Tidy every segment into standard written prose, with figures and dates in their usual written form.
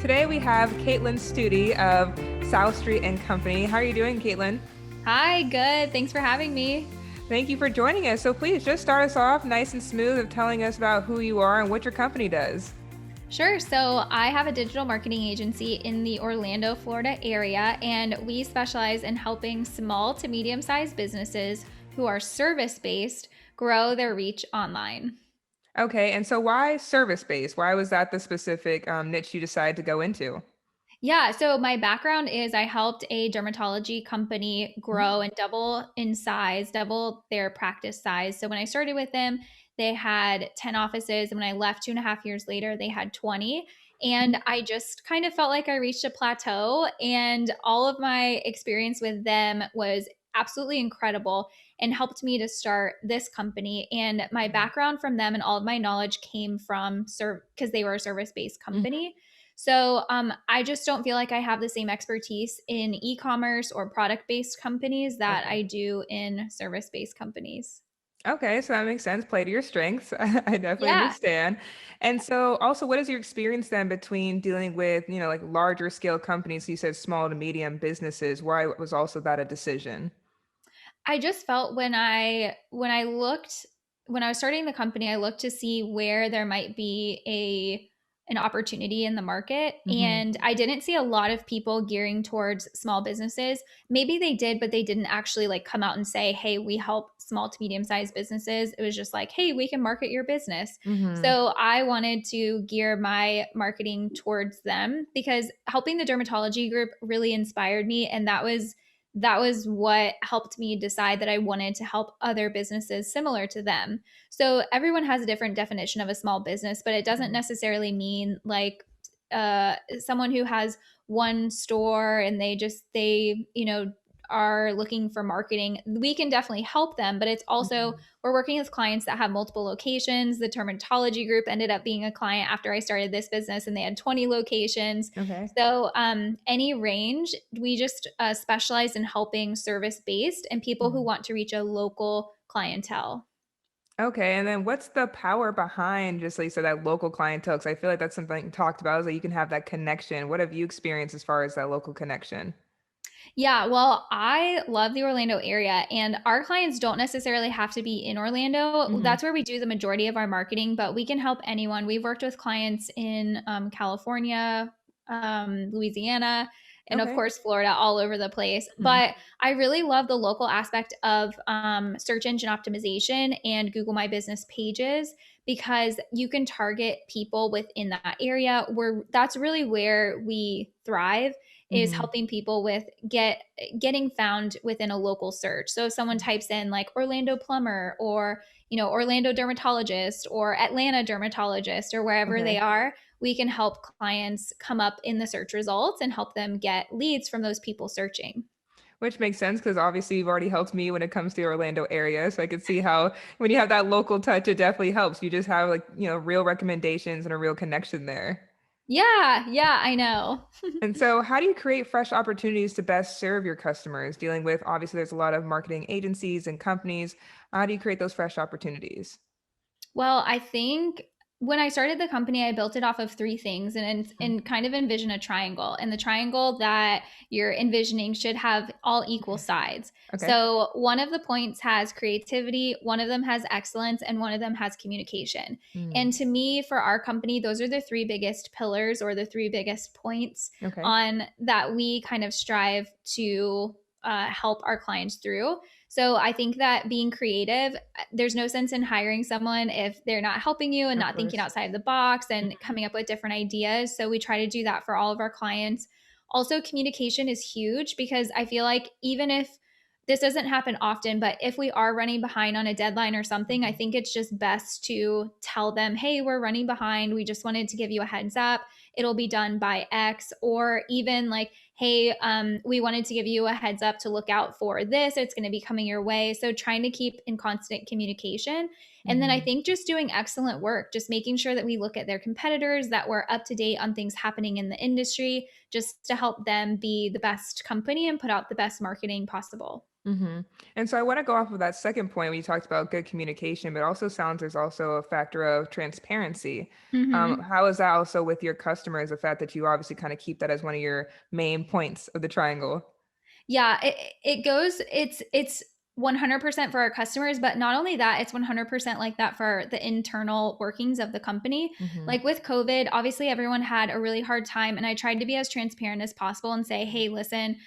Today we have Kaitlyn Studi of South Street and Company. How are you doing, Kaitlyn? Hi, good. Thanks for having me. Thank you for joining us. So please just start us off nice and smooth of telling us about who you are and what your company does. Sure. So, I have a digital marketing agency in the Orlando, Florida area, and we specialize in helping small to medium sized businesses who are service based grow their reach online. Okay, and so why service-based? Why was that the specific niche you decided to go into? Yeah, so my background is I helped a dermatology company Mhm. grow and double in size, double their practice size. So when I started with them, they had 10 offices. And when I left 2.5 years later, they had 20. And I just kind of felt like I reached a plateau. And all of my experience with them was absolutely incredible and helped me to start this company. And my background from them and all of my knowledge came from because they were a service based Mhm. company. So I just don't feel like I have the same expertise in e-commerce or product-based companies that Okay. I do in service-based companies. Okay, so that makes sense. Play to your strengths. I definitely Yeah. understand. And so also what is your experience then between dealing with, like larger scale companies? You said small to medium businesses. Why was also that a decision? I just felt when I was starting the company, I looked to see where there might be a an opportunity in the market, Hmm. and I didn't see a lot of people gearing towards small businesses. Maybe they did, but they didn't actually like come out and say, "Hey, we help small to medium sized businesses." It was just like, "Hey, we can market your business." Hmm. So I wanted to gear my marketing towards them because helping the dermatology group really inspired me, and that was what helped me decide that I wanted to help other businesses similar to them. So everyone has a different definition of a small business, but it doesn't necessarily mean like someone who has one store and they are looking for marketing. We can definitely help them, but it's also Hmm. we're working with clients that have multiple locations. The dermatology group ended up being a client after I started this business, and they had 20 locations. Okay. So, any range, we just specialize in helping service based and people who Mhm. want to reach a local clientele. Okay, and then what's the power behind just like you said that local clientele? Because I feel like that's something you talked about is that you can have that connection. What have you experienced as far as that local connection? Yeah, well, I love the Orlando area, and our clients don't necessarily have to be in Orlando. Hmm. That's where we do the majority of our marketing, but we can help anyone. We've worked with clients in California, Louisiana, and of Okay. course, Florida, all over the place. Hmm. But I really love the local aspect of search engine optimization and Google My Business pages because you can target people within that area where that's really where we thrive is Hmm. helping people with getting found within a local search. So if someone types in like Orlando plumber or Orlando dermatologist or Atlanta dermatologist or wherever they Okay. are, we can help clients come up in the search results and help them get leads from those people searching. Which makes sense because obviously you've already helped me when it comes to the Orlando area. So I could see how when you have that local touch, it definitely helps. You just have like, real recommendations and a real connection there. Yeah, yeah, I know. And so, how do you create fresh opportunities to best serve your customers? Dealing with obviously, there's a lot of marketing agencies and companies. How do you create those fresh opportunities? Well, I think when I started the company, I built it off of three things Mhm. and kind of envision a triangle. And the triangle that you're envisioning should have all equal Okay. sides. Okay. So one of the points has creativity, one of them has excellence, and one of them has communication. Mm. And to me, for our company, those are the three biggest pillars or the three biggest points Okay. on that we kind of strive to help our clients through. So I think that being creative, there's no sense in hiring someone if they're not helping you and Of not thinking course. outside the box and coming up with different ideas. So we try to do that for all of our clients. Also, communication is huge because I feel like even if this doesn't happen often, but if we are running behind on a deadline or something, I Mhm. think it's just best to tell them, hey, we're running behind. We just wanted to give you a heads up. It'll be done by X, or even like, hey, we wanted to give you a heads up to look out for this. It's going to be coming your way. So trying to keep in constant communication. And then I Mhm. think just doing excellent work, just making sure that we look at their competitors, that we're up to date on things happening in the industry, just to help them be the best company and put out the best marketing possible. hmm And so I want to go off of that second point when you talked about good communication, but also sounds there's also a factor of transparency. Hmm. How is that also with your customers? The fact that you obviously kind of keep that as one of your main points of the triangle. Yeah, it goes, it's 100% for our customers, but not only that, it's 100% like that for the internal workings of the company. Hmm Like with COVID, obviously everyone had a really hard time, and I tried to be as transparent as possible and say, hey, listen,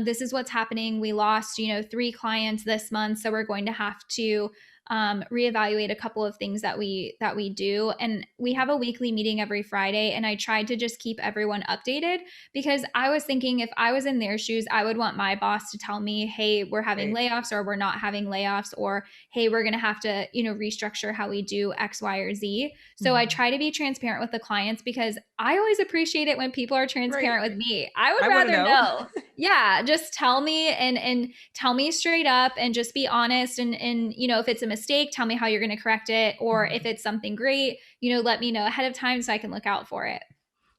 this is what's happening. We lost, 3 clients this month, so we're going to have to reevaluate a couple of things that we do. And we have a weekly meeting every Friday, and I tried to just keep everyone updated because I was thinking if I was in their shoes, I would want my boss to tell me, hey, we're having Right. layoffs, or we're not having layoffs, or hey, we're going to have to, restructure how we do X, Y, or Z. So I hmm try to be transparent with the clients because I always appreciate it when people are Right. transparent with me. I would I want to rather know. know. Yeah, just tell me and tell me straight up and just be honest, and if it's a mistake, tell me how you're going to correct it, or if Mhm. it's something great, let me know ahead of time so I can look out for it.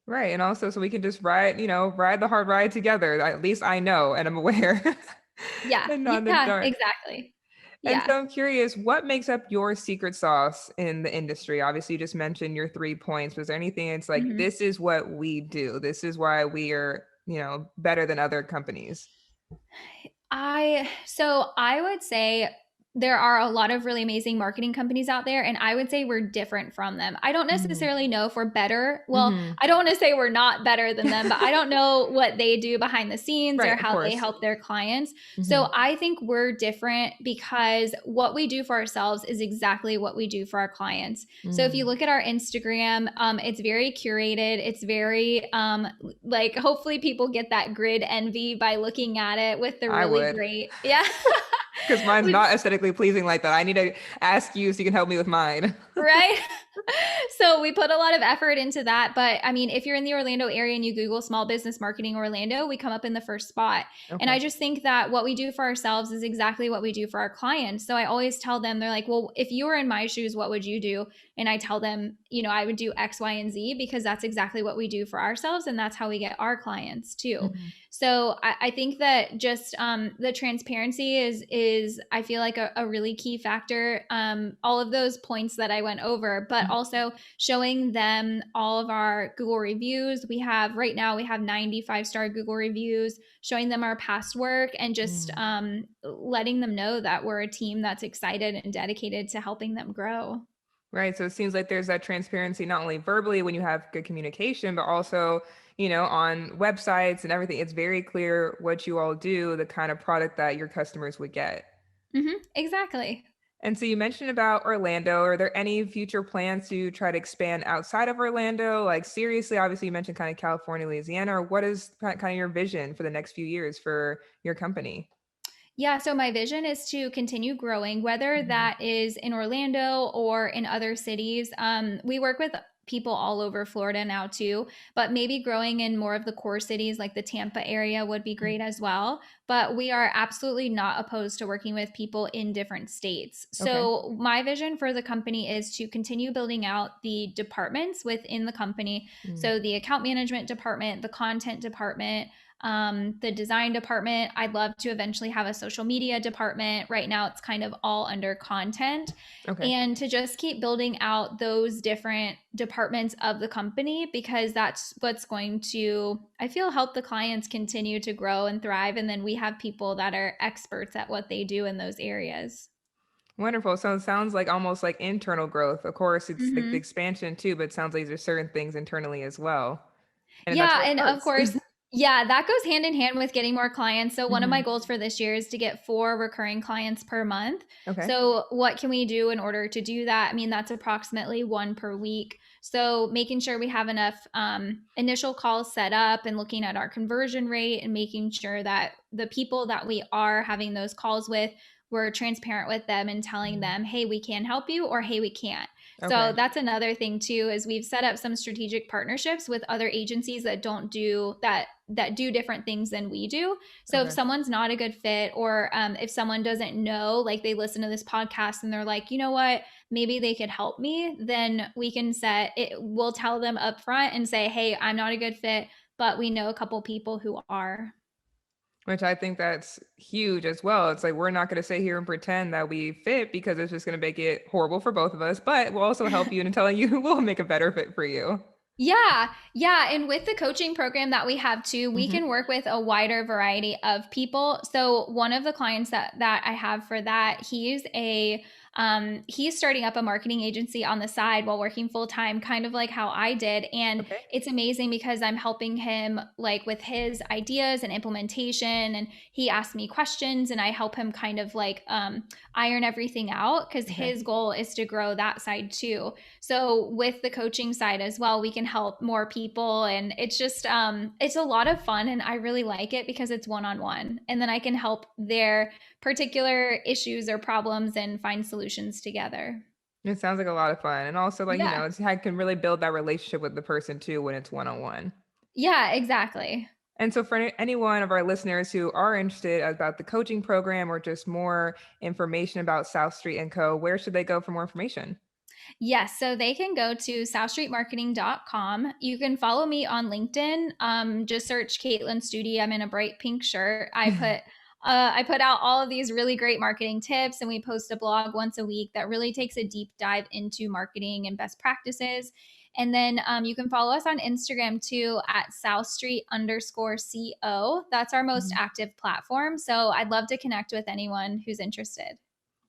Right. And also, so we can just ride, ride the hard ride together. At least I know and I'm aware Yeah. and not in the Yeah, dark. exactly. And Yeah. so I'm curious, what makes up your secret sauce in the industry? Obviously, you just mentioned your 3 points. Was there anything it's like, Mhm. this is what we do? This is why we are, better than other companies? I would say there are a lot of really amazing marketing companies out there, and I would say we're different from them. I don't Mm-hmm. necessarily know if we're better. Well, Mm-hmm. I don't want to say we're not better than them, but I don't know what they do behind the scenes or Right. Of how they course. help their clients. Mm-hmm. So I think we're different because what we do for ourselves is exactly what we do for our clients. So if you Mm. look at our Instagram, it's very curated. It's very like hopefully people get that grid envy by looking at it with the I really would. great, yeah. Because mine's With not aesthetically pleasing like that. I need to ask you so you can help me with mine. right? So we put a lot of effort into that. But I mean, if you're in the Orlando area and you Google small business marketing Orlando, we come up in the first spot. And I Okay. just think that what we do for ourselves is exactly what we do for our clients. So I always tell them, they're like, well, if you were in my shoes, what would you do? And I tell them, I would do X, Y, and Z because that's exactly what we do for ourselves. And that's how we get our clients too. Mhm. So I think that just the transparency is I feel like a really key factor. All of those points that I went over, but Mhm. also showing them all of our Google reviews. Right now we have 95-star Google reviews, showing them our past work, and just Mm. letting them know that we're a team that's excited and dedicated to helping them grow. Right. So it seems like there's that transparency not only verbally when you have good communication, but also, on websites and everything. It's very clear what you all do, the kind of product that your customers would get. Exactly. And so you mentioned about Orlando. Are there any future plans to try to expand outside of Orlando? Like seriously, obviously you mentioned kind of California, Louisiana, or what is kind of your vision for the next few years for your company? Yeah, so my vision is to continue growing, whether Mhm. that is in Orlando or in other cities. We work with people all over Florida now too, but maybe growing in more of the core cities like the Tampa area would be Mm. great as well. But we are absolutely not opposed to working with people in different states. Okay. So my vision for the company is to continue building out the departments within the company. Mm. So the account management department, the content department, the design department. I'd love to eventually have a social media department. Right now, it's kind of all under content. Okay. And to just keep building out those different departments of the company because that's what's going to, I feel, help the clients continue to grow and thrive. And then we have people that are experts at what they do in those areas. Wonderful. So it sounds like almost like internal growth. Of course, it's like the Mm-hmm. expansion too, but it sounds like there's certain things internally as well. And that's Yeah, where it and of starts. course, yeah, that goes hand in hand with getting more clients. So one of my hmm goals for this year is to get 4 recurring clients per month. Okay. So what can we do in order to do that? I mean, that's approximately 1 per week. So making sure we have enough initial calls set up and looking at our conversion rate and making sure that the people that we are having those calls with, we're transparent with them and telling Mm. them, hey, we can help you, or hey, we can't. So Okay. that's another thing too is we've set up some strategic partnerships with other agencies that don't do that do different things than we do. So if Okay. someone's not a good fit, or if someone doesn't know, like they listen to this podcast and they're like, you know what, maybe they could help me, then we can set it. We'll tell them up front and say, hey, I'm not a good fit, but we know a couple people who are. Which I think that's huge as well. It's like we're not going to sit here and pretend that we fit because it's just going to make it horrible for both of us, but we'll also help you in telling you we'll make a better fit for you. Yeah, yeah, and with the coaching program that we have too, we Hmm. can work with a wider variety of people. So one of the clients that I have for that, he's starting up a marketing agency on the side while working full time, kind of like how I did. And Okay. it's amazing because I'm helping him like with his ideas and implementation, and he asks me questions, and I help him kind of like iron everything out because Okay. his goal is to grow that side too. So with the coaching side as well, we can help more people, and it's just it's a lot of fun, and I really like it because it's one-on-one, and then I can help their particular issues or problems and find solutions together. It sounds like a lot of fun. And also, like, Yeah. it's, I can really build that relationship with the person too when it's one on one. Yeah, exactly. And so, for any one of our listeners who are interested about the coaching program or just more information about South Street and Co., where should they go for more information? Yes, so they can go to southstreetmarketing.com. You can follow me on LinkedIn. Just search Kaitlyn Studi. I'm in a bright pink shirt. I put out all of these really great marketing tips, and we post a blog once a week that really takes a deep dive into marketing and best practices. And then you can follow us on Instagram too at southstreet_co. That's our most Mhm. active platform. So I'd love to connect with anyone who's interested.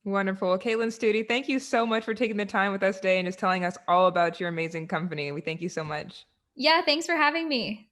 Wonderful. Caitlin Studi, thank you so much for taking the time with us today and just telling us all about your amazing company. We thank you so much. Yeah, thanks for having me.